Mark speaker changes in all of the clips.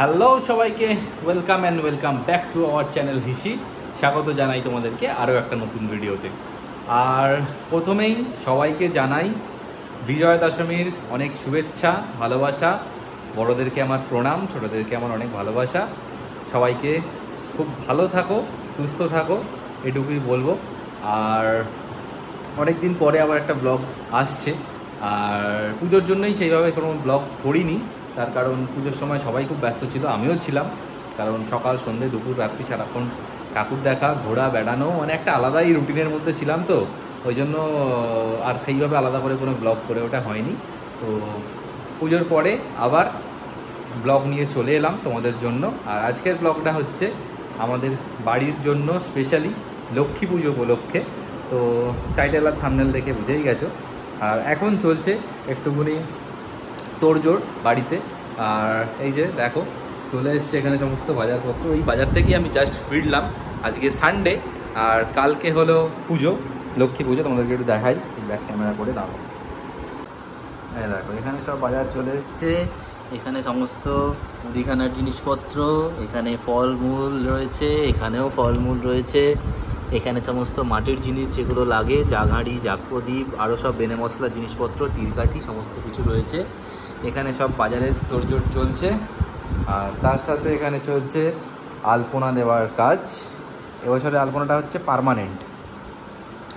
Speaker 1: Hello সবাইকে, welcome and welcome back to our channel হিসি। স্বাগত জানাই তোমাদেরকে আরও একটা নতুন ভিডিওতে। আর প্রথমেই সবাইকে জানাই বিজয়া দশমীর অনেক শুভেচ্ছা, ভালোবাসা। বড়োদেরকে আমার প্রণাম, ছোটোদেরকে আমার অনেক ভালোবাসা। সবাইকে খুব ভালো থাকো, সুস্থ থাকো, এটুকুই বলবো। আর অনেক দিন পরে আবার একটা ব্লগ আসছে, আর পুজোর জন্যই সেইভাবে কোনো ব্লগ করিনি। তার কারণ পুজোর সময় সবাই খুব ব্যস্ত ছিল, আমিও ছিলাম। কারণ সকাল সন্ধ্যে দুপুর রাত্রি সারাক্ষণ ঠাকুর দেখা, ঘোরা, বেড়ানো, মানে একটা আলাদাই রুটিনের মধ্যে ছিলাম। তো ওই জন্য আর সেইভাবে আলাদা করে কোনো ব্লগ করে ওটা হয়নি। তো পুজোর পরে আবার ব্লগ নিয়ে চলে এলাম তোমাদের জন্য। আর আজকের ব্লগটা হচ্ছে আমাদের বাড়ির জন্য স্পেশালি লক্ষ্মী পুজো উপলক্ষে। তো টাইটেল আর থাম্বনেল দেখে বুঝেই গেছো। আর এখন চলছে একটুখানি তোড়জোড় বাড়িতে। আর এই যে দেখো চলে এসছে এখানে সমস্ত বাজারপত্র। এই বাজার থেকেই আমি জাস্ট ফিরলাম। আজকে সানডে, আর কালকে হলো পুজো, লক্ষ্মী পুজো। তোমাদেরকে একটু দেখাই, ব্যাক ক্যামেরা করে দাও। এই দেখো এখানে সব বাজার চলে এসছে। এখানে সমস্ত মুদিখানার জিনিসপত্র, এখানে ফলমূল রয়েছে, এখানেও ফলমূল রয়েছে। এখানে সমস্ত মাটির জিনিস যেগুলো লাগে, জাঘাঁড়ি, জাগপ্রদীপ, আরও সব বেনে মশলা জিনিসপত্র, তিলকাঠি, সমস্ত কিছু রয়েছে। এখানে সব বাজারের তোড়জোড় চলছে। আর তার সাথে এখানে চলছে আলপনা দেওয়ার কাজ। এবছরে আলপনাটা হচ্ছে পার্মানেন্ট।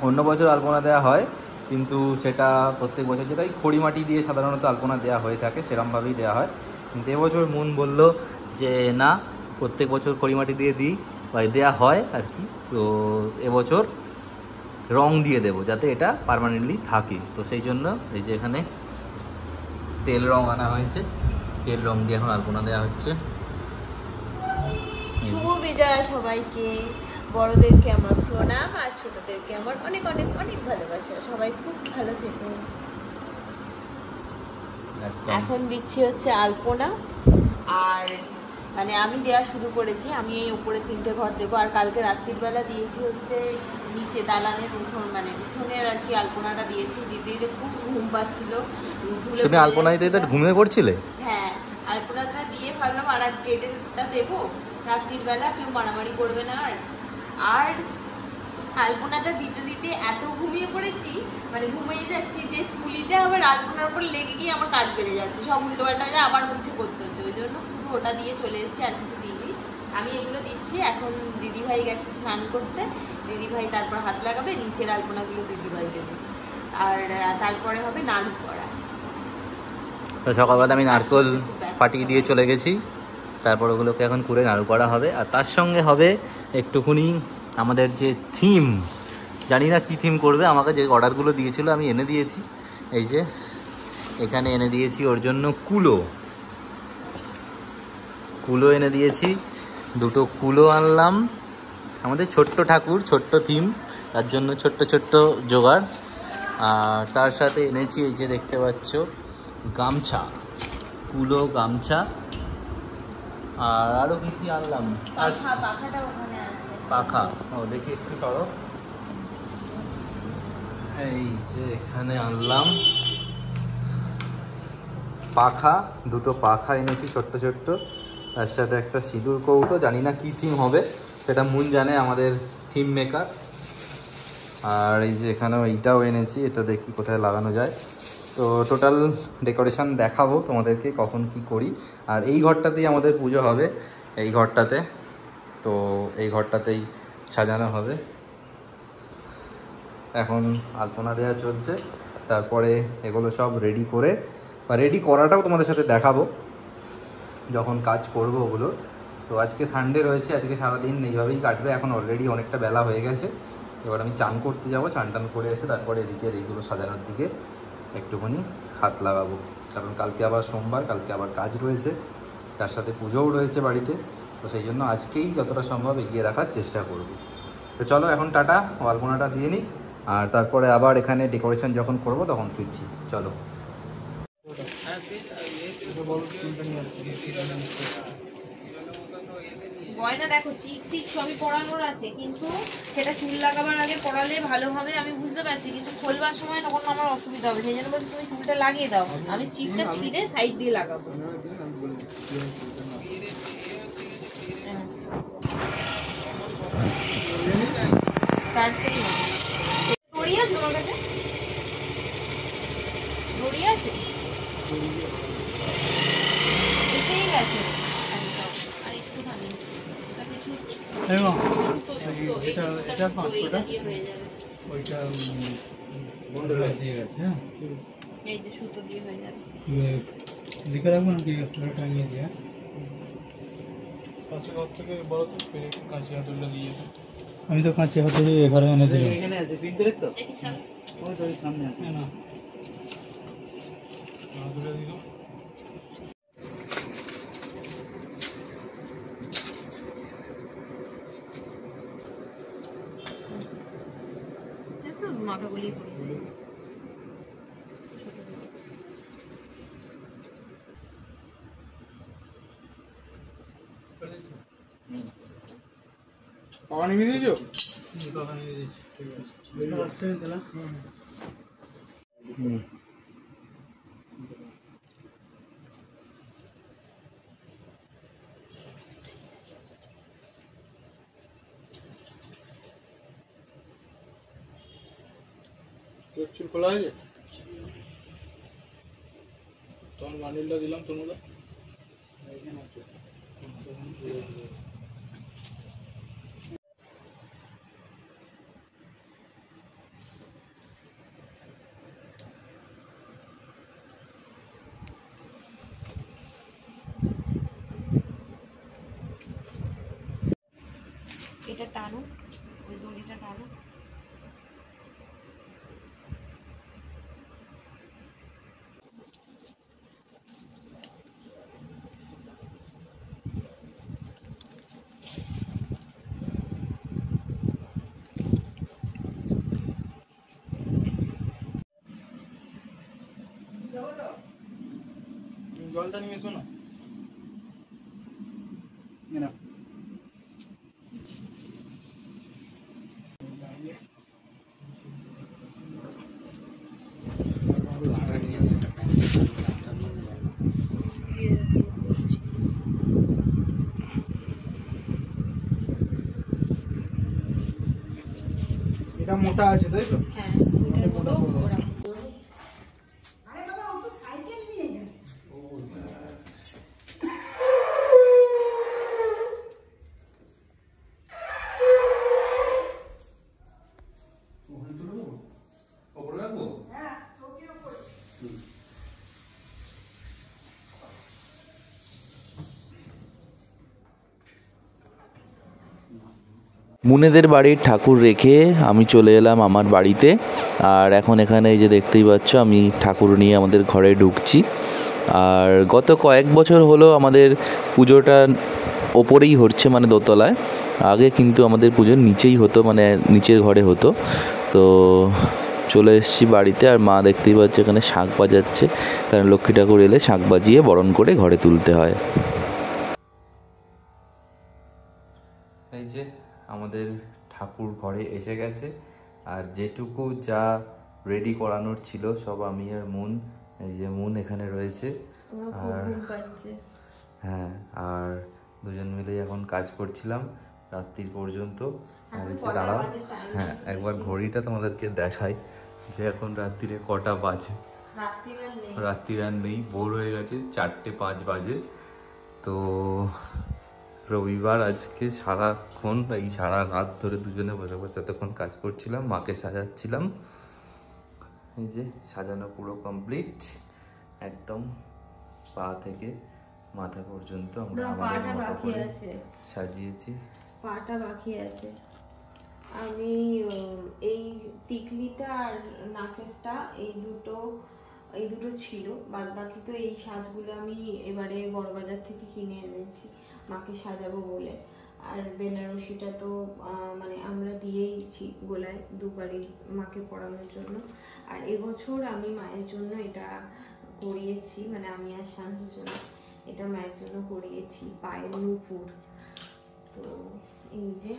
Speaker 1: অন্য বছর আলপনা দেওয়া হয়, কিন্তু সেটা প্রত্যেক বছর যেটাই খড়ি মাটি দিয়ে সাধারণত আলপনা দেওয়া হয়ে থাকে, সেরকমভাবেই দেওয়া হয়। কিন্তু এবছর মন বলল যে না, প্রত্যেক বছর খড়ি মাটি দিয়ে দিই বা দেওয়া হয় আর কি। তো এবছর রং দিয়ে দেবো যাতে এটা পার্মানেন্টলি থাকে। তো সেই জন্য এই যে এখানে তেল রং আনা হয়েছে, তেল রং দিয়ে এখন আলপনা দেওয়া হচ্ছে।
Speaker 2: শুভ বিজয়া সবাইকে। বড়দেরকে আমার প্রণাম, আর ছোটদেরকে আমার অনেক অনেক অনেক ভালোবাসা। সবাই খুব ভালো থেকো। এখন দিচ্ছি হচ্ছে আলপনা, আর মানে আমি দেওয়া শুরু করেছি। আমি এই উপরে 3টে ঘর দেবো, আর কালকে রাত্রির বেলা দিয়েছি হচ্ছে নিচে দালানের উঠোনের আর কি আলপনাটা দিয়েছি। দিতে দিতে খুব ঘুম পাচ্ছিল।
Speaker 1: তুমি আলপনা দিতে ঘুমিয়ে পড়ছিলে?
Speaker 2: হ্যাঁ, আলপনাটা দিয়ে ভাবলাম আর এক গেটেরটা দেবো রাত্রির বেলা, কেউ মারামারি করবে না। আর আলপনাটা দিতে দিতে এত ঘুমিয়ে পড়েছি, মানে ঘুমিয়ে যাচ্ছি যে তুলিটা আবার আলপনার উপর লেগে গিয়ে আমার কাজ বেড়ে যাচ্ছে, সব উল্টো পাল্টা আবার মুছে করতে হচ্ছে। ওই জন্য শুধু ওটা দিয়ে চলে এসেছি, আর কিছু দিইনি। আমি এগুলো দিচ্ছি। এখন দিদিভাই গেছে স্নান করতে, দিদিভাই তারপর হাত লাগাবে, নিচের আলপনাগুলো দিদিভাই দেবে। আর তারপরে হবে নাড়ু করা।
Speaker 1: তো সকালবেলা আমি নারকেল ফাটিয়ে দিয়ে চলে গেছি, তারপর ওগুলোকে এখন করে নাড়ু করা হবে। আর তার সঙ্গে হবে একটুখানি আমাদের যে থিম, জানি না কী থিম করবে, আমাকে যে অর্ডারগুলো দিয়েছিল আমি এনে দিয়েছি। এই যে এখানে এনে দিয়েছি ওর জন্য কুলো এনে দিয়েছি, 2টো কুলো আনলাম। আমাদের ছোট্ট ঠাকুর, ছোট্ট থিম, তার জন্য ছোট্ট ছোট্ট জোগাড়। আর তার সাথে এনেছি এই যে দেখতে পাচ্ছ গামছা, কুলো, গামছা। আর আরও কী কী আনলাম? পাখা। ও দেখি একটু সরো। এই যে এখানে আনলাম পাখা, 2টো পাখা এনেছি ছোট্ট ছোট্ট। তার সাথে একটা সিঁদুর কৌটো, জানি না কী থিম হবে সেটা মুন জানে, আমাদের থিম মেকার। আর এই যে এখানেও এইটাও এনেছি, এটা দেখি কোথায় লাগানো যায়। তো টোটাল ডেকোরেশন দেখাবো তোমাদেরকে কখন কি করি। আর এই ঘরটাতেই আমাদের পুজো হবে, এই ঘরটাতে। তো এই ঘরটাতেই সাজানো হবে। এখন আলপনা দেওয়া চলছে, তারপরে এগুলো সব রেডি করে, বা রেডি করাটাও তোমাদের সাথে দেখাবো যখন কাজ করব ওগুলো। তো আজকে সানডে রয়েছে, আজকে সারাদিন এইভাবেই কাটবে। এখন অলরেডি অনেকটা বেলা হয়ে গেছে। এবার আমি চান করতে যাব, চান টান করে এসে তারপরে এদিকের এইগুলো সাজানোর দিকে একটুখানি হাত লাগাবো। কারণ কালকে আবার সোমবার, কালকে আবার কাজ রয়েছে, তার সাথে পুজোও রয়েছে বাড়িতে। তো সেই জন্য আজকেই যতটা সম্ভব এগিয়ে রাখার চেষ্টা করব। তো চলো এখন টাটা, আলপনাটা দিয়ে নিই, আর তারপরে আবার এখানে ডেকোরেশন যখন করব তখন ফিরছি। চলো।
Speaker 2: গয়না দেখো চিক টিক সবই পরানোর আছে, কিন্তু সেটা চুল লাগাবার আগে পরালে ভালো হবে আমি বুঝতে পারছি, কিন্তু খোলবার সময় তখন আমার অসুবিধা হবে। সেই জন্য বলছি তুমি চুলটা লাগিয়ে দাও, আমি চিকটা ছিঁড়ে সাইড দিয়ে লাগাবো। দড়ি আছে তোমার কাছে? দড়ি আছে? এসেই গেছে একদম। আর একটুখানি সুতো সুতো এইটা দিয়ে হয়ে যাবে।
Speaker 3: ওইটা বন্ধ দিয়ে গেছে। হ্যাঁ,
Speaker 2: এই যে সুতো দিয়ে হয়ে যাবে।
Speaker 3: লিখে রাখবো নাকি টাঙিয়ে দিয়ে? পাশে ঘর থেকে বড় তো কাঁচি হাতুড়িটা দিয়ে। আমি তো কাঁচি হাতুড়ি ঘরে এনেছিলাম। এখানে আছে প্রিন্ট করে তো? ওই তো সামনে আছে না। হাতুড়িটা দিও।
Speaker 2: মাথা বলি
Speaker 3: পাওয়া নিয়ে দিয়েছো? পাওয়া নিয়ে দিয়েছি, ঠিক আছে। তোর চুল খোলা হয়েছে? তোমার বান্ডিলটা দিলাম তোর মধ্যে এখানে আছে।
Speaker 2: এটা টানো, ওই দড়িটা টানো।
Speaker 3: জলটা নিয়ে এসো না। না এটা মোটা আছে তাই তো?
Speaker 2: হ্যাঁ, ওটার মতো ওরা
Speaker 4: মুনেদের বাড়ির ঠাকুর রেখে আমি চলে এলাম আমার বাড়িতে। আর এখন এখানে এই যে দেখতেই পাচ্ছ আমি ঠাকুর নিয়ে আমাদের ঘরে ঢুকছি। আর গত কয়েক বছর হলো আমাদের পুজোটা ওপরেই হচ্ছে, মানে দোতলায়। আগে কিন্তু আমাদের পুজোর নিচেই হতো, মানে নিচের ঘরে হতো। তো চলে এসেছি বাড়িতে, আর মা দেখতেই পাচ্ছে এখানে শাঁখ বাজাচ্ছে, কারণ লক্ষ্মী ঠাকুর এলে শাঁখ বাজিয়ে বরণ করে ঘরে তুলতে হয়।
Speaker 1: এই যে আমাদের ঠাকুর ঘরে এসে গেছে, আর যেটুকু যা রেডি করানোর ছিল সব আমি আর মুন, এই যে মুন এখানে রয়েছে। আর হ্যাঁ, আর দুজন মিলে এখন কাজ করছিলাম রাত্রির পর্যন্ত। আর এই যে দাঁড়াও, হ্যাঁ একবার ঘড়িটা তোমাদেরকে দেখাই যে এখন রাত্রিরে কটা বাজে। রাত্রির আর নেই, ভোর হয়ে গেছে, 4:05 বাজে। তো রবিবার আজকে সারাক্ষণ, এই সারা রাত ধরে দুজনে বসে বসে এতক্ষণ কাজ করছিলাম, মাকে সাজাচ্ছিলাম। এই যে সাজানো পুরো কমপ্লিট, একদম পা থেকে মাথা পর্যন্ত আমরা আমাদের মতো করে সাজিয়েছি।
Speaker 2: পাটা বাকি আছে। আমি এই টিকলিটা আর নাকেরটা এই দুটো ছিল, বাদ বাকি তো এই সাজগুলো আমি এবারে বড়বাজার থেকে কিনে এনেছি মাকে সাজাবো বলে। আর বেনারসিটা তো মানে আমরা দিয়েইছি গোলায় দুবারই মাকে পরানোর জন্য। আর এবছর আমি মায়ের জন্য এটা করিয়েছি, মানে আমি আর শান্তির জন্য এটা মায়ের জন্য করিয়েছি, পায়ের নূপুর। তো এই যে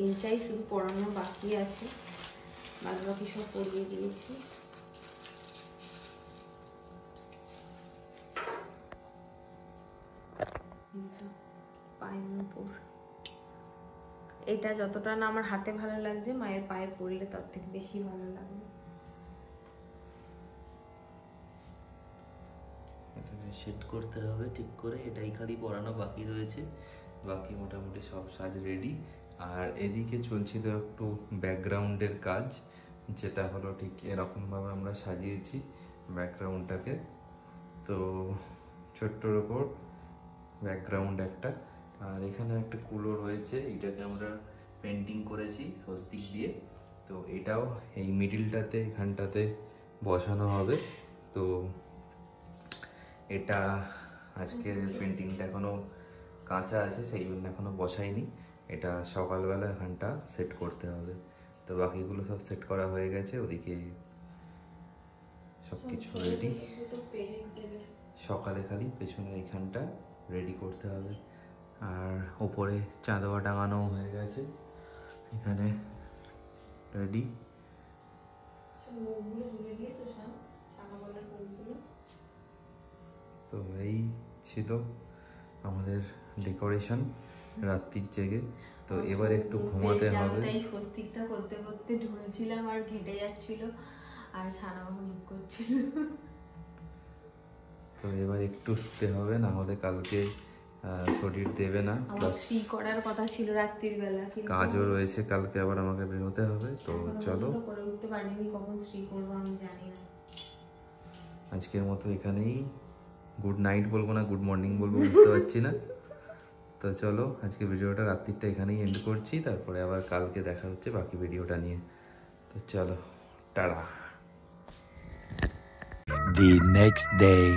Speaker 2: এইটাই শুধু পরানো বাকি আছে, বাদ বাকি সব পরিয়ে দিয়েছি। পায়ের নূপুর এটা যতটা না আমার হাতে ভালো লাগছে, মায়ের পায়ে পড়লে তার থেকে বেশি ভালো লাগবে।
Speaker 4: সেট করতে হবে ঠিক করে, এটাই খালি পরানো বাকি রয়েছে, বাকি মোটামুটি সব সাজ রেডি। আর এদিকে চলছিল একটু ব্যাকগ্রাউন্ডের কাজ, যেটা হলো ঠিক এরকমভাবে আমরা সাজিয়েছি ব্যাকগ্রাউন্ডটাকে। তো ছোট্টর ওপর ব্যাকগ্রাউন্ড একটা, আর এখানে একটা কুলো রয়েছে, এটাকে আমরা পেন্টিং করেছি স্বস্তিক দিয়ে। তো এটাও এই মিডিলটাতে এখানটাতে বসানো হবে। তো এটা আজকে পেন্টিংটা এখনো কাঁচা আছে, সেই জন্য এখনো বসাইনি, এটা সকালবেলা এখানটা সেট করতে হবে। তো বাকিগুলো সব সেট করা হয়ে গেছে, ওদিকে সব কিছু রেডি। সকালে খালি পেছনের এখানটা রেডি করতে হবে। আর ওপরে চাঁদোয়া টাঙানো হয়ে গেছে, এখানে রেডি। তো এই ছিল আমাদের ডেকোরেশন রাত্রির জেগে। তো এবার একটু ঘুমাতে হবে।
Speaker 2: তাই স্বস্তিকটা করতে করতে ঢুলছিলাম আর ঘেটে যাচ্ছিল, আর ছানাবাবু লুক করছিল।
Speaker 1: তো এবার একটু শুতে হবে, না হলে কালকে শরীর দেবে না।
Speaker 2: আমার স্ত্রী করার কথা ছিল রাত্রির বেলা, কিন্তু
Speaker 1: কাজও রয়েছে, কালকে আবার আমাকে বেরোতে হবে। তো চলো,
Speaker 2: করে উঠতে পারিনি, কখন স্ত্রী করবো আমি জানি না।
Speaker 1: আজকের মতো এখানেই, গুড নাইট বলবো না গুড মর্নিং বলবো বুঝতে পারছি না। তো চলো, আজকে ভিডিওটা রাত্রিটা এখানেই এন্ড করছি, তারপরে আবার কালকে দেখা হচ্ছে বাকি ভিডিওটা নিয়ে। তো চলো, টাটা।
Speaker 5: The next day.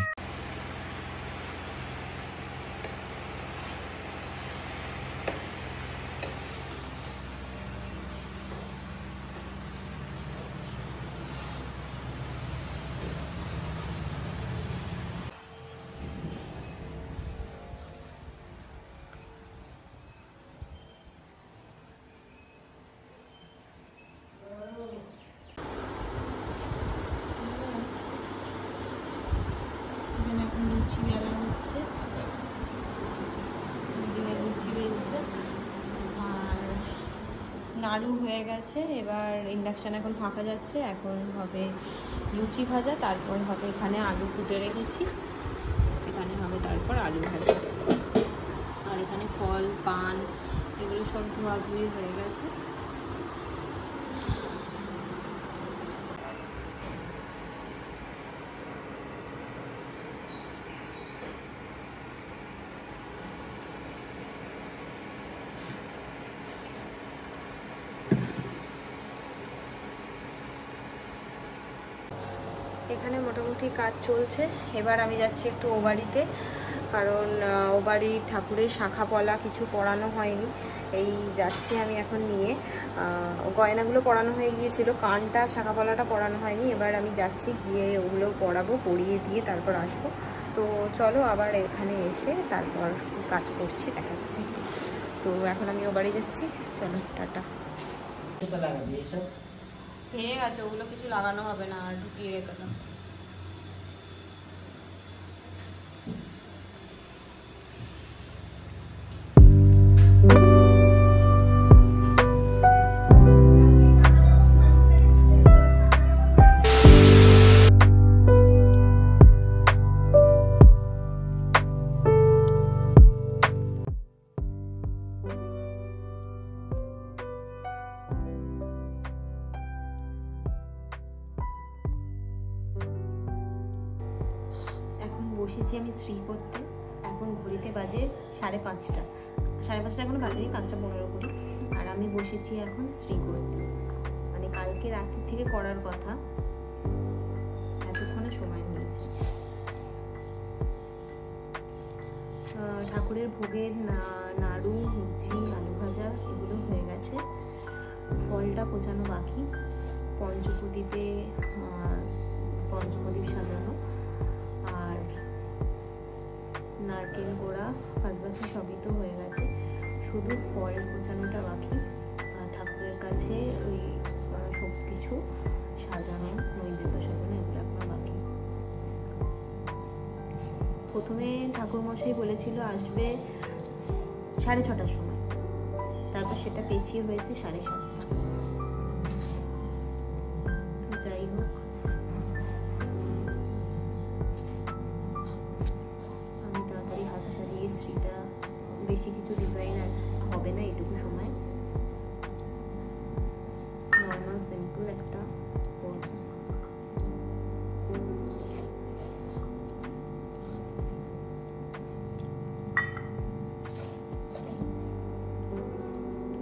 Speaker 2: এখন লুচি বেলা হচ্ছে, লুচি বেলছে, আর নাড়ু হয়ে গেছে। এবার ইন্ডাকশান এখন ফাঁকা যাচ্ছে, এখন হবে লুচি ভাজা, তারপর হবে এখানে আলু কুটে রেখেছি, এখানে হবে তারপর আলু ভাজা। আর এখানে ফল পান এগুলো সব ধোয়াধুয়ি হয়ে গেছে। এখানে মোটামুটি কাজ চলছে। এবার আমি যাচ্ছি একটু ও বাড়িতে, কারণ ও বাড়ির ঠাকুরের শাখা পলা কিছু পরানো হয়নি, এই যাচ্ছি আমি এখন নিয়ে। গয়নাগুলো পরানো হয়ে গিয়েছিল, কানটা শাখা পলাটা পরানো হয়নি, এবার আমি যাচ্ছি গিয়ে ওগুলো পরাবো, পরিয়ে দিয়ে তারপর আসবো। তো চলো, আবার এখানে এসে তারপর কাজ করছি দেখাচ্ছি। তো এখন আমি ও বাড়ি যাচ্ছি, চলো টাটা। হয়ে গেছে, ওগুলো কিছু লাগানো হবে না, আর ঢুকিয়ে রেখে দাও। বসেছি আমি স্ত্রী করতে, এখন ঘড়িতে বাজে 5:30, 5:30 এখনো বাজেনি, 5:15 করে। আর আমি বসেছি এখন স্ত্রী করতে, মানে কালকে রাত্রি থেকে করার কথা, এতক্ষণে সময় হয়েছে। ঠাকুরের ভোগের নাড়ু, লুচি, আলু ভাজা এগুলো হয়ে গেছে, ফলটা কোচানো বাকি, পঞ্চপ্রদীপ সাজানো, আর নারকেল গোড়া বাদবাকি সবই তো হয়ে গেছে, শুধু ফল গোছানোটা বাকি। আর ঠাকুরের কাছে ওই সব কিছু সাজানো, নৈবেদ্য সাজানো এগুলো এখনো বাকি। প্রথমে ঠাকুরমশাই বলেছিল আসবে 6:30টার সময়, তারপর সেটা পেছিয়ে হয়েছে 7:30। যাই হোক, আমি তাড়াতাড়ি হাত ছাড়িয়ে শ্রীটা, বেশি কিছু ডিজাইন আর হবে না এইটুকু সময়, নর্মাল সিম্পল একটা করব।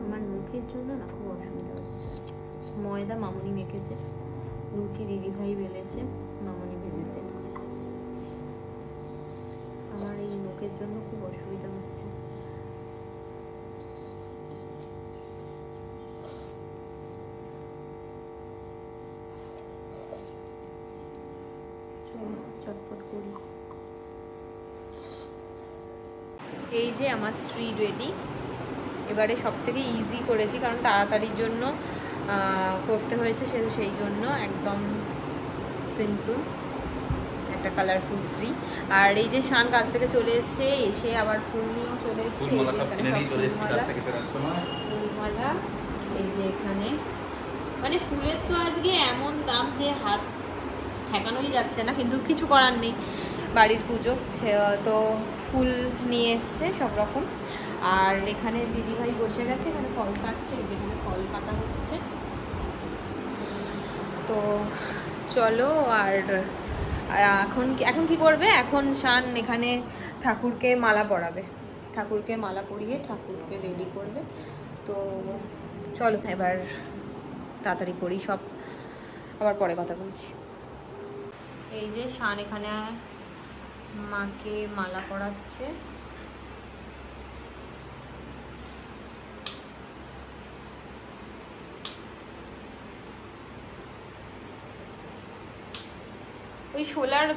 Speaker 2: আমার মুখের জন্য না খুব অসুবিধা হচ্ছে। ময়দা মামুনি মেখেছে, লুচি দিদিভাই বেলেছে, মামুনি ভেজেছে, আমার এই মুখের জন্য খুব অসুবিধা হচ্ছে। চটপট করি। এই যে আমার শ্রী রেডি। এবারে সব থেকে ইজি করেছি, কারণ তাড়াতাড়ির জন্য করতে হয়েছে, সেই জন্য একদম সিম্পল একটা কালারফুল শ্রী। আর এই যে শান কাছ থেকে চলে এসছে, এসে আবার ফুল নিয়েও চলে এসছে। এই যে এখানে সব ফুলমালা, এই যে এখানে মানে ফুলের তো আজকে এমন দাম যে হাত ঠেকানোই যাচ্ছে না, কিন্তু কিছু করার নেই, বাড়ির পুজো, সে তো ফুল নিয়ে এসছে সব রকম। আর এখানে দিদিভাই বসে গেছে, এখানে ফল কাটছে, যেখানে ফল কাটা হচ্ছে। তো চলো, আর এখন কি করবে, এখন শান এখানে ঠাকুরকে মালা পরাবে, ঠাকুরকে মালা পরিয়ে ঠাকুরকে রেডি করবে। তো চলো এবার তাড়াতাড়ি করি সব, আবার পরে কথা বলছি। এই যে শান এখানে মাকে মালা পরাচ্ছে। ওই শোলার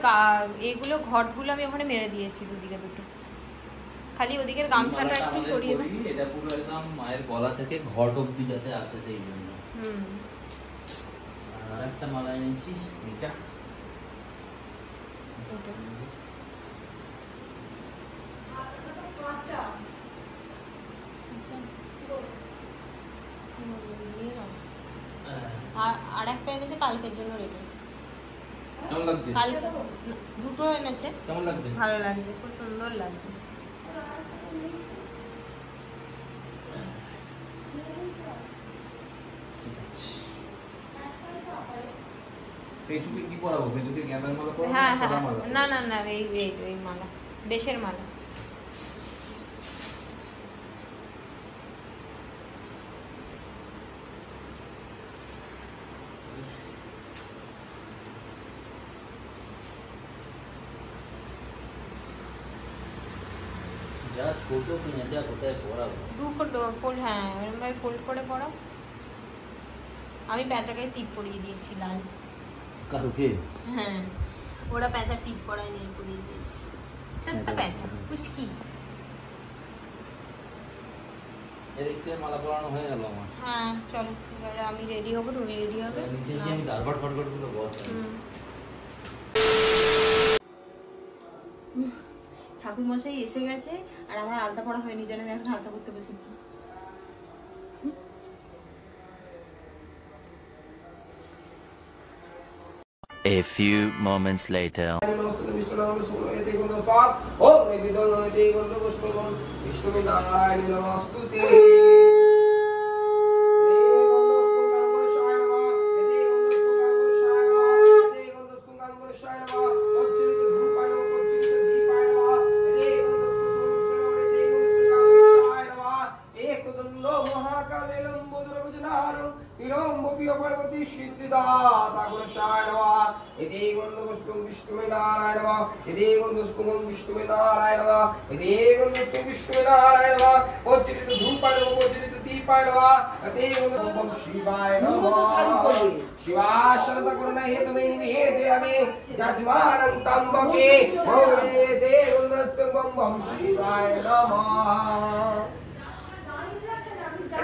Speaker 2: এগুলো ঘটগুলো আমি ওখানে মেরে দিয়েছি দুদিকে দুটো, খালি ওদিকের গামছাটা একটু সরিয়ে দাও।
Speaker 4: এটা পুরো একদম মায়ের গলা থেকে ঘট অবধি যাতে আসে সেই জন্য। আর একটা মালা এনেছি, এটা
Speaker 2: আর একটা এনেছে কালকের জন্য রেখেছি।
Speaker 1: কেমন লাগছে?
Speaker 2: কালকে দুটো এনেছে।
Speaker 1: কেমন লাগছে?
Speaker 2: ভালো লাগছে, খুব সুন্দর লাগছে।
Speaker 1: পেঁচুকে কি পরাবো? পেঁচুকে গেঁদার মালা পরাবো?
Speaker 2: হ্যাঁ
Speaker 1: সাদা
Speaker 2: হ্যাঁ,
Speaker 1: মালা?
Speaker 2: না না না, এই মালা, বেশের মালা।
Speaker 4: যা ছোট পেঁচা কোথায় পরাবো?
Speaker 2: দুটো ফোল্ড, হ্যাঁ এরকম ভাবে ফোল্ড করে পরাও। আমি পেঁচাকে টিপ পরিয়ে দিয়েছি লাল।
Speaker 4: কালকে?
Speaker 2: হ্যাঁ, ওরা পেঁচা টিপ পরায় নিয়ে পরিয়ে দিয়েছি। ছোট্ট পেঁচা পুচকি।
Speaker 4: এদিকে মালা পরানো হয়ে গেল আমার।
Speaker 2: হ্যাঁ চলো, এবারে আমি রেডি হবো, তুমি রেডি হবে।
Speaker 4: নিচে গিয়ে আমি দারবাট ফারবাট গুলো বসাই।
Speaker 2: ঠাকুর মশাই এসে গেছে, আর আমার আলতা পড়া হয়নি, যেন আমি এখন আলতা পড়তে বসেছি।
Speaker 5: A few moments later.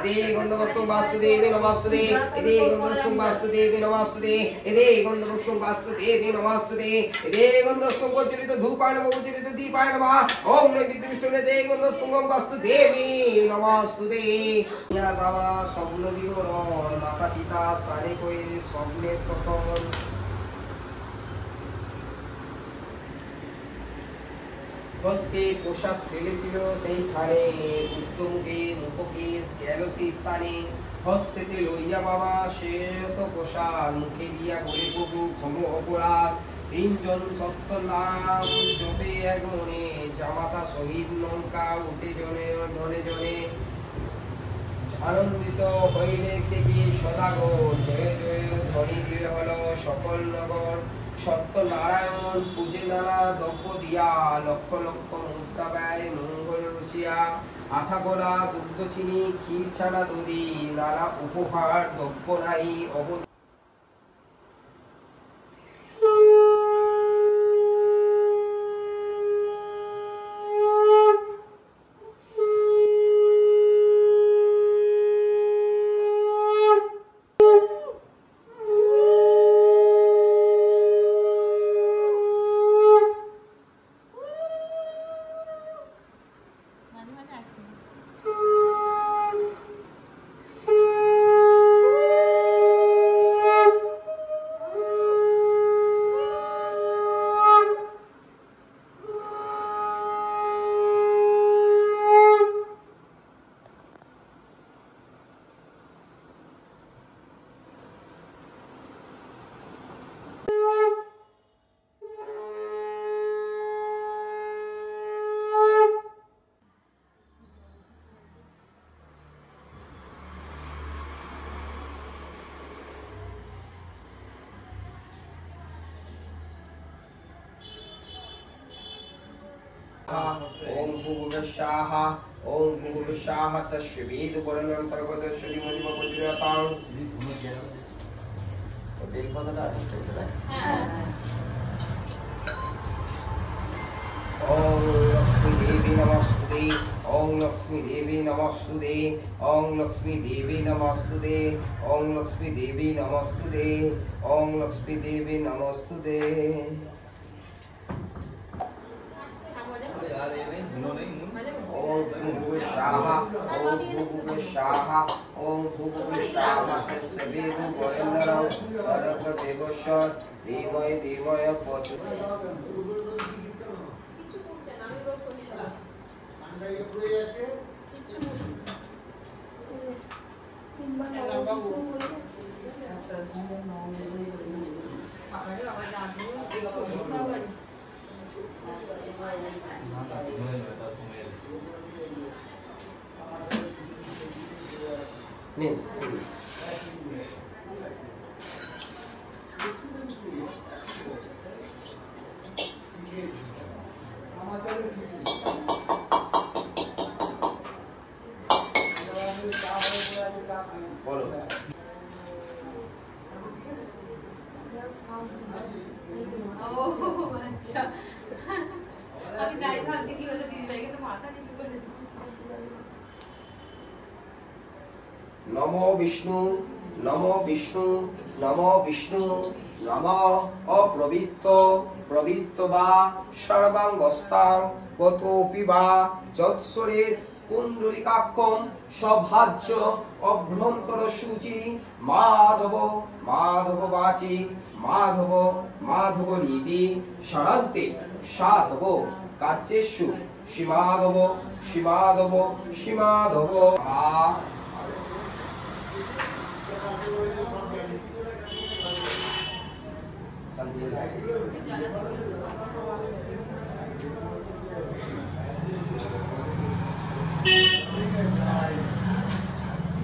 Speaker 6: इति गन्धवस्तुं वास्तुदेवी नमस्तुते इति गन्धवस्तुं वास्तुदेवी नमस्तुते इति गन्धवस्तुं वास्तुदेवी नमस्तुते इति गन्धवस्तुं गोचरित धूपाय नमः गोचरित दीपाय नमः ओम नैवेद्य विष्णुने इति गन्धवस्तुं वास्तुदेवी नमस्तुते या बाबा স্বপ্ন বিবরণ মাতা পিতা স্থানে কই স্বপ্নের কথন হস্তে পোশাক ফেলেছিল সেইখানে উত্তমকে মুখকে গেল সেই স্থানে হস্তেতে লইয়া বাবা সে তো পোশাক মুখে দিয়া বলে প্রভু ক্ষম অপরাধ তিনজন সত্য নাম জপে এক মনে জামাতা শহীদ নৌকা উঠে জনে ধনে জনে আনন্দিত হইলে থেকে সদাগর জয় জয় ধ্বনি দিয়ে হলো সকল নগর সত্যনারায়ণ পূজে নানা দ্রব্য দিয়া লক্ষ লক্ষ মুদ্রা ব্যয় মঙ্গল রসিয়া আঠা গোলা দুগ্ধ চিনি ক্ষীর ছানা দধি নানা উপহার দ্রব্য নাই অবধি ओम भूर्भुवस्सुः ओम भूर्भुवस्सुः तस्य वेदवर्णनन्तर्गतस्य श्रीमद्भगवद्गीतां तो बेल কথাটা আরেকটু আছে ओम लक्ष्मी देवी नमस्ते ओम लक्ष्मी देवी नमस्ते ओम लक्ष्मी देवी नमस्ते ओम लक्ष्मी देवी नमस्ते ओम लक्ष्मी देवी नमस्ते ओम भूर्भुवस्सुः ओम भूर्भुवस्सुः तस्य वेदवर्णनन्तर्गतस्य धीमहि धीमहि नहीं बोलो
Speaker 2: আচ্ছা আমি তাই ভাবছি কি হলো দিদি ভাইকে তো মাথা নিচু করে
Speaker 6: नमो विष्णु नमो विष्णु नमो विष्णु नमो अप्रवृत्त प्रवृत्त वा सर्वांगस्तां कतोपि वा যৎসরে কুণ্ডলিকাক্ষম সভাজ্য অভ্যন্তর সূচি মাধব মাধব বাচি মাধব মাধব নিধি সরান্তে সাধব কাচ্যেষু সীমাধব সীমাধব সীমাধব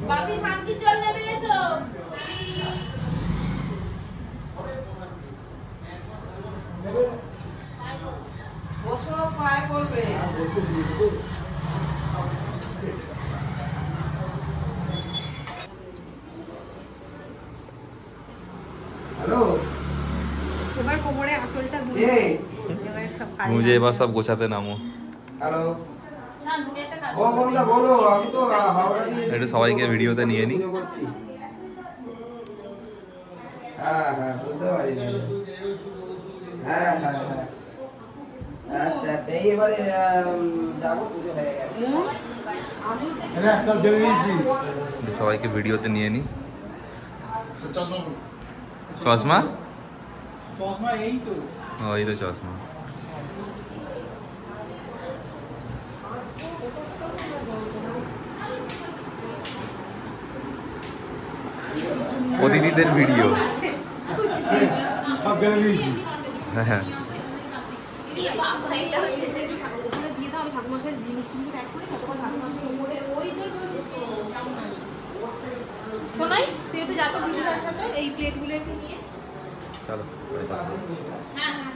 Speaker 2: বাপি শান্তি জল নেবে এসো
Speaker 7: বসো পায়ে পড়বে
Speaker 6: हेलो
Speaker 2: এবার কোমরে আঁচলটা গুঁজে
Speaker 6: ये
Speaker 2: এবার সব কাজ
Speaker 1: मुझे बस सब गोछाते नामो
Speaker 6: हेलो
Speaker 2: শান্তনুর একটা কাজ
Speaker 6: ও বন্ধুরা বলো, আমি তো হাওড়া দিয়ে
Speaker 1: একটু সবাইকে ভিডিওতে নিয়ে নিই।
Speaker 6: হ্যাঁ হ্যাঁ বুঝতে পারি। হ্যাঁ হ্যাঁ হ্যাঁ আচ্ছা আচ্ছা এবারে যাবো, পুজো হয়ে গেছে।
Speaker 1: সবাইকে ভিডিওতে নিয়ে নিই। চশমা
Speaker 3: চশমা এই তো
Speaker 1: ওই তো চশমা। অতিথিদের ভিডিও।
Speaker 3: সব জেনে নিয়েছি।
Speaker 1: হ্যাঁ
Speaker 2: শোনাই তুই একটু যাতো দিদির সাথে এই প্লেটগুলো একটু নিয়ে।
Speaker 1: চলো
Speaker 2: হ্যাঁ হ্যাঁ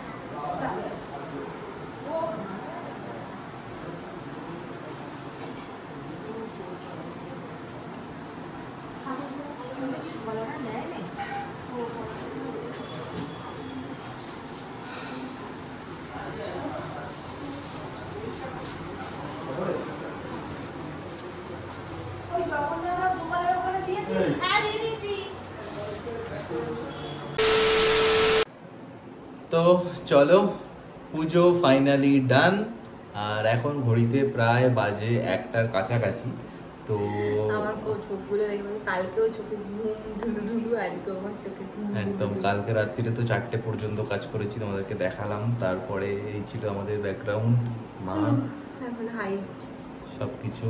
Speaker 1: তো চলো, পুজো ফাইনালি ডান। আর এখন ঘড়িতে প্রায় বাজে 1টার কাছাকাছি। তো
Speaker 2: আমার চোখগুলো দেখবে, কালকেও চোখে ঘুম ঢুলু আজকেও আমার চোখে ঘুম।
Speaker 1: একদম কালকে রাত্রিরে তো 4টে পর্যন্ত কাজ করেছি, তোমাদেরকে দেখালাম। তারপরে এই ছিল আমাদের ব্যাকগ্রাউন্ড, মা
Speaker 2: এখন হাইট
Speaker 1: সবকিছু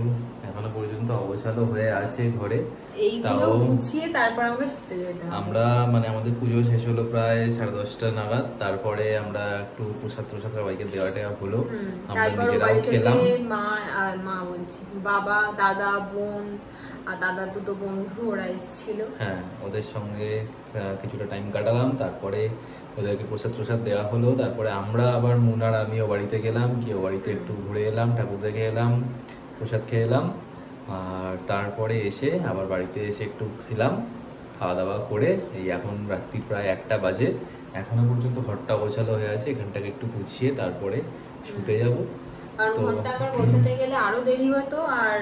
Speaker 1: এখনো পর্যন্ত অগোছালো হয়ে আছে ঘরে।
Speaker 2: এইগুলো গুছিয়ে তারপর আমরা শুতে যেতে হবে।
Speaker 1: আমরা মানে আমাদের পুজো শেষ হলো প্রায় 10:30 নাগাদ। তারপরে আমরা একটু প্রসাদ সবাইকে দেওয়া টেওয়া হলো। আমরা
Speaker 2: তারপর
Speaker 1: নিজেরাও
Speaker 2: বাড়ি থেকে
Speaker 1: খেলাম।
Speaker 2: মা বলছি বাবা, দাদা, বোন আর দাদার দুটো বন্ধু ওরা এসেছিল।
Speaker 1: হ্যাঁ, ওদের সঙ্গে কিছুটা টাইম কাটালাম। তারপরে ওদেরকে প্রসাদ দেওয়া হলো। তারপরে আমরা আবার মুনার আমিও বাড়িতে গেলাম, গিয়ে বাড়িতে একটু ঘুরে এলাম, ঠাকুর দেখে এলাম, প্রসাদ খেয়ে এলাম। আর তারপরে এসে আবার বাড়িতে এসে একটু খেলাম, খাওয়া দাওয়া করে এই এখন রাত্রি প্রায় 1টা বাজে। এখনো পর্যন্ত ঘরটা গোছালো হয়ে আছে, এখানটাকে একটু গুছিয়ে তারপরে শুতে যাব।
Speaker 2: কারণ ঘরটা আবার গোছাতে গেলে আরো দেরি হতো। আর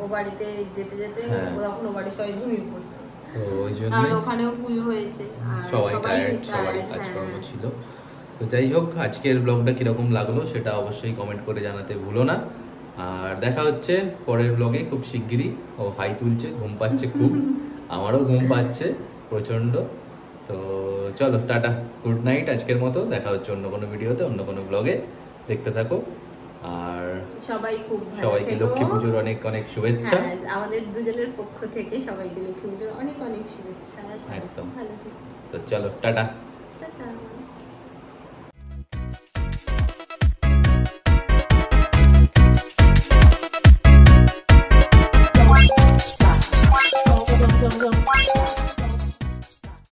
Speaker 2: ও বাড়িতে যেতে যেতে তখন ও বাড়ি সবাই ঘুমিয়ে পড়তো।
Speaker 1: তো ওই জন্য
Speaker 2: আর ওখানেও পুজো হয়েছে, আর
Speaker 1: সবাই টায়ার্ড, সবারই কাজকর্ম ছিল। তো যাই হোক, আজকের ব্লগটা কিরকম লাগলো সেটা অবশ্যই কমেন্ট করে জানাতে ভুলো না। আর দেখা হচ্ছে পরের ব্লগে খুব শিগগিরই। ও হাই তুলছে, ঘুম পাচ্ছে খুব, আমারও ঘুম পাচ্ছে প্রচণ্ড। তো চলো টাটা, গুড নাইট আজকের মতো। দেখা হচ্ছে অন্য কোনো ভিডিওতে, অন্য কোনো ব্লগে। দেখতে থাকো। আর
Speaker 2: সবাই খুব ভালো
Speaker 1: সবাইকে
Speaker 2: থেকো।
Speaker 1: লক্ষ্মী পুজোর অনেক অনেক শুভেচ্ছা।
Speaker 2: হ্যাঁ, আমাদের দুজনের পক্ষ থেকে সবাইকে লক্ষ্মী পুজোর অনেক অনেক শুভেচ্ছা। সবাই
Speaker 1: একদম।
Speaker 2: ভালো থেকো।
Speaker 1: তো চলো টাটা।
Speaker 2: টাটা।